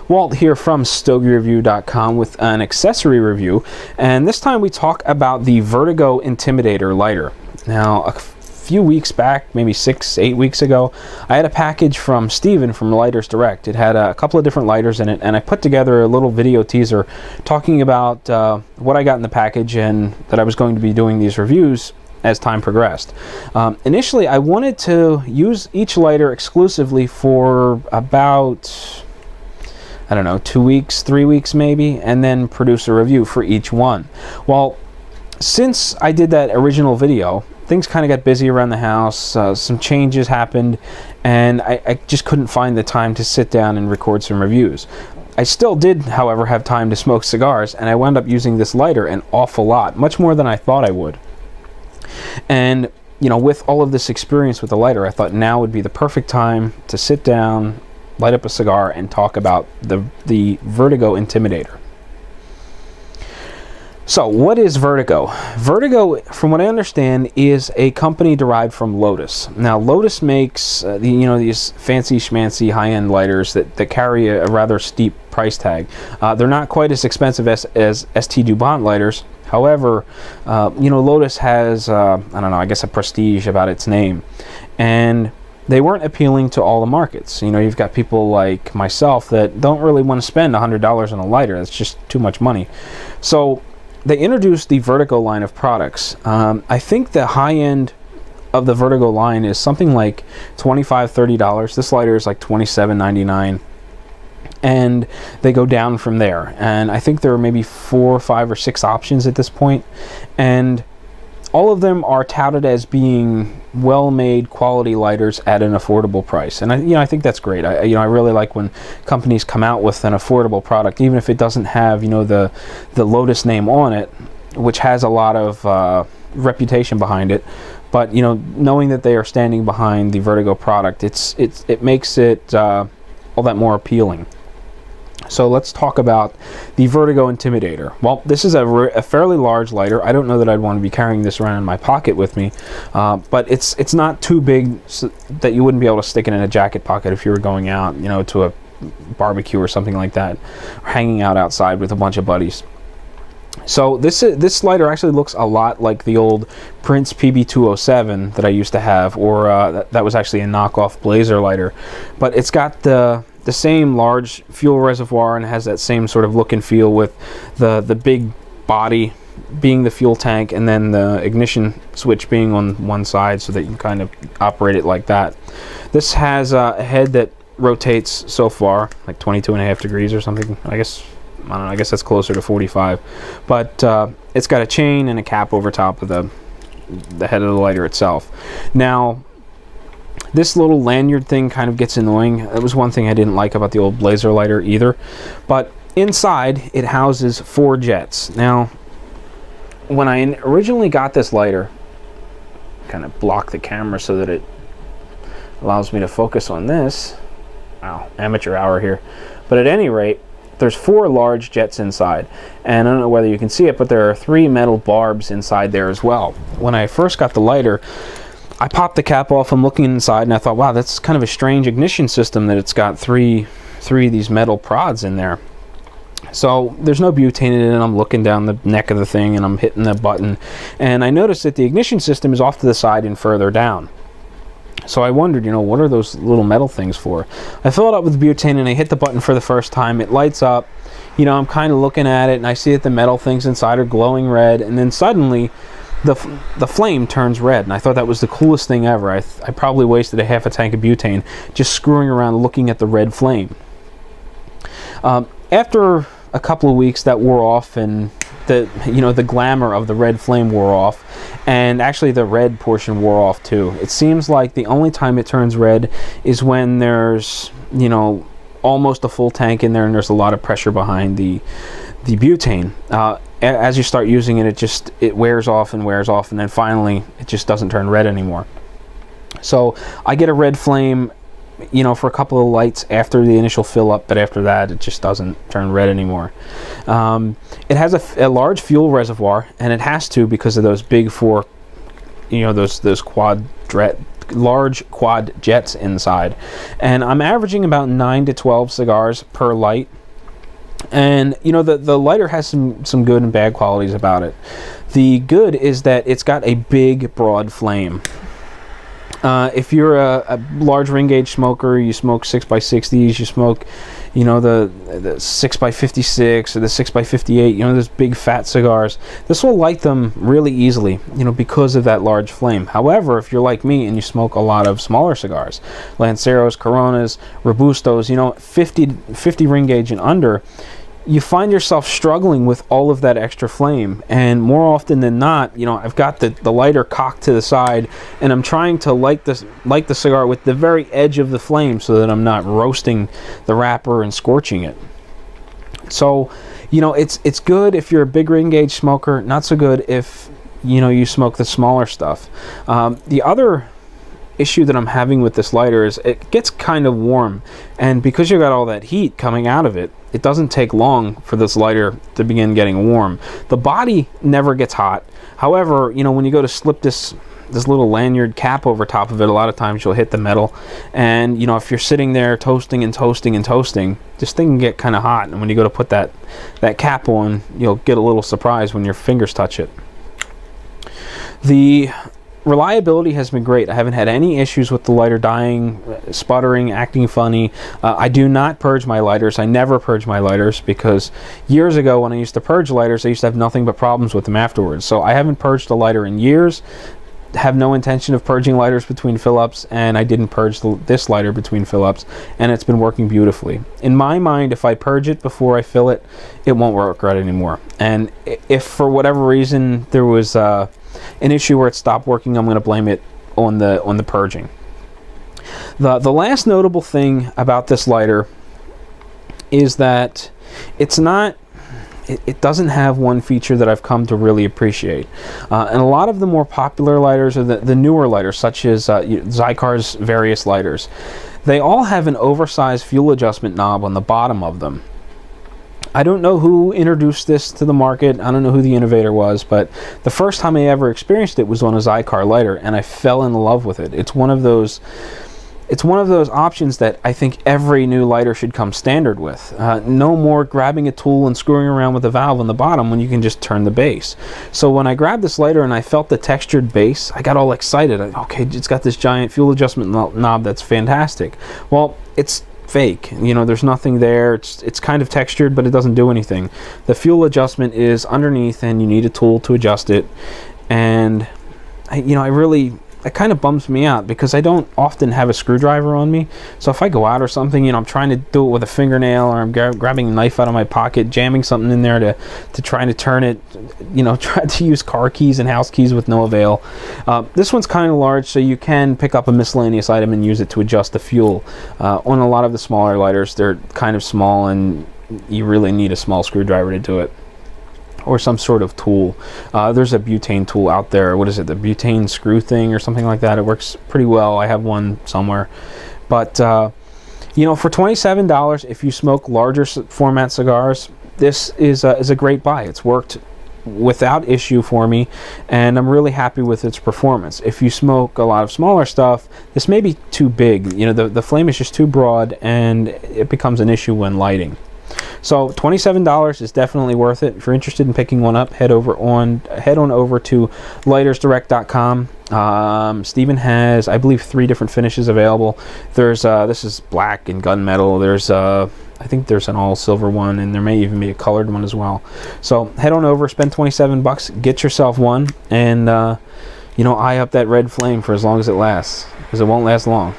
Walt here from StogieReview.com with an accessory review, and this time we talk about the Vertigo Intimidator lighter. Now, a few weeks back, maybe 6-8 weeks ago, I had a package from Steven from Lighters Direct. It had a couple of different lighters in it, and I put together a little video teaser talking about what I got in the package and that I was going to be doing these reviews as time progressed. Initially, I wanted to use each lighter exclusively for about, I don't know, 2 weeks, 3 weeks maybe, and then produce a review for each one. Well, since I did that original video, things kind of got busy around the house, some changes happened, and I just couldn't find the time to sit down and record some reviews. I still did, however, have time to smoke cigars, and I wound up using this lighter an awful lot, much more than I thought I would. And, you know, with all of this experience with the lighter, I thought now would be the perfect time to sit down, light up a cigar, and talk about the Vertigo Intimidator. So, what is Vertigo? Vertigo, from what I understand, is a company derived from Lotus. Now, Lotus makes these fancy schmancy high-end lighters that carry a rather steep price tag. They're not quite as expensive as ST DuPont lighters. However, Lotus has I don't know, I guess a prestige about its name, and they weren't appealing to all the markets. You know, you've got people like myself that don't really want to spend $100 on a lighter. That's just too much money. So they introduced the Vertigo line of products. I think the high end of the Vertigo line is something like $25–30. This lighter is like $27.99. And they go down from there. And I think there are maybe 4, 5, or 6 options at this point. And all of them are touted as being well-made quality lighters at an affordable price, and I think that's great. I really like when companies come out with an affordable product, even if it doesn't have the Lotus name on it, which has a lot of reputation behind it. But knowing that they are standing behind the Vertigo product, it makes it all that more appealing. So let's talk about the Vertigo Intimidator. Well, this is a fairly large lighter. I don't know that I'd want to be carrying this around in my pocket with me, but it's not too big so that you wouldn't be able to stick it in a jacket pocket if you were going out, to a barbecue or something like that, or hanging out outside with a bunch of buddies. So this lighter actually looks a lot like the old Prince PB207 that I used to have, or that was actually a knockoff Blazer lighter, but it's got the same large fuel reservoir and has that same sort of look and feel, with the big body being the fuel tank and then the ignition switch being on one side so that you can kind of operate it like that. This has a head that rotates so far like 22.5 degrees or something. I guess that's closer to 45, but it's got a chain and a cap over top of the head of the lighter itself. Now, this little lanyard thing kind of gets annoying. That was one thing I didn't like about the old Blazer lighter either. But inside, it houses 4 jets. Now, when I originally got this lighter, kind of block the camera so that it allows me to focus on this. Wow, amateur hour here. But at any rate, there's 4 large jets inside. And I don't know whether you can see it, but there are 3 metal barbs inside there as well. When I first got the lighter, I popped the cap off. I'm looking inside, and I thought, wow, that's kind of a strange ignition system that it's got three of these metal prods in there. So there's no butane in it, and I'm looking down the neck of the thing, and I'm hitting the button, and I noticed that the ignition system is off to the side and further down. So I wondered, what are those little metal things for? I fill it up with butane, and I hit the button for the first time. It lights up. I'm kind of looking at it, and I see that the metal things inside are glowing red, and then suddenly the flame turns red, and I thought that was the coolest thing ever. I probably wasted a half a tank of butane just screwing around looking at the red flame. After a couple of weeks, that wore off, and the glamour of the red flame wore off, and actually the red portion wore off too. It seems like the only time it turns red is when there's almost a full tank in there and there's a lot of pressure behind the butane. As you start using it, it wears off, and then finally it just doesn't turn red anymore. So I get a red flame, for a couple of lights after the initial fill up, but after that it just doesn't turn red anymore. It has a large fuel reservoir, and it has to because of those big 4, those large quad jets inside. And I'm averaging about 9 to 12 cigars per light. And you know, the lighter has some good and bad qualities about it. The good is that it's got a big, broad flame. If you're a large ring gauge smoker, you smoke 6x60s, you smoke, you know, the 6x56 or the 6x58, you know, those big fat cigars, this will light them really easily, you know, because of that large flame. However, if you're like me and you smoke a lot of smaller cigars, Lanceros, Coronas, Robustos, you know, 50 ring gauge and under, you find yourself struggling with all of that extra flame. And more often than not, you know, I've got the lighter cocked to the side and I'm trying to light the cigar with the very edge of the flame so that I'm not roasting the wrapper and scorching it. So, you know, it's good if you're a big ring gauge smoker, not so good if, you know, you smoke the smaller stuff. The other issue that I'm having with this lighter is it gets kind of warm, and because you got all that heat coming out of it, it doesn't take long for this lighter to begin getting warm. The body never gets hot. However, you know, when you go to slip this little lanyard cap over top of it, a lot of times you'll hit the metal, and you know, if you're sitting there toasting and toasting and toasting, this thing can get kind of hot, and when you go to put that cap on, you'll get a little surprise when your fingers touch it. The reliability has been great. I haven't had any issues with the lighter dying, sputtering, acting funny. I do not purge my lighters. I never purge my lighters because years ago when I used to purge lighters, I used to have nothing but problems with them afterwards. So I haven't purged a lighter in years. Have no intention of purging lighters between fill-ups, and I didn't purge this lighter between fill-ups, and it's been working beautifully. In my mind, if I purge it before I fill it, it won't work right anymore. And if for whatever reason there was an issue where it stopped working, I'm going to blame it on the purging. The last notable thing about this lighter is that it doesn't have one feature that I've come to really appreciate. And a lot of the more popular lighters are the newer lighters, such as Zykar's various lighters. They all have an oversized fuel adjustment knob on the bottom of them. I don't know who introduced this to the market. I don't know who the innovator was, but the first time I ever experienced it was on a Zykar lighter, and I fell in love with it. It's one of those options that I think every new lighter should come standard with. No more grabbing a tool and screwing around with the valve on the bottom when you can just turn the base. So when I grabbed this lighter and I felt the textured base, I got all excited. Okay, it's got this giant fuel adjustment knob that's fantastic. Well, it's fake. You know, there's nothing there. It's kind of textured, but it doesn't do anything. The fuel adjustment is underneath, and you need a tool to adjust it. And it kind of bums me out because I don't often have a screwdriver on me. So if I go out or something, you know, I'm trying to do it with a fingernail, or I'm grabbing a knife out of my pocket, jamming something in there to try to turn it, you know, try to use car keys and house keys with no avail. This one's kind of large, so you can pick up a miscellaneous item and use it to adjust the fuel. On a lot of the smaller lighters, they're kind of small, and you really need a small screwdriver to do it, or some sort of tool. There's a butane tool out there. What is it? The butane screw thing or something like that. It works pretty well. I have one somewhere. But, you know, for $27, if you smoke larger format cigars, this is a great buy. It's worked without issue for me, and I'm really happy with its performance. If you smoke a lot of smaller stuff, this may be too big. You know, the flame is just too broad, and it becomes an issue when lighting. So $27 is definitely worth it. If you're interested in picking one up, head on over to lightersdirect.com. Steven has, I believe, 3 different finishes available. There's this is black and gunmetal. There's I think there's an all silver one, and there may even be a colored one as well. So head on over, spend $27, get yourself one, and you know, eye up that red flame for as long as it lasts, because it won't last long.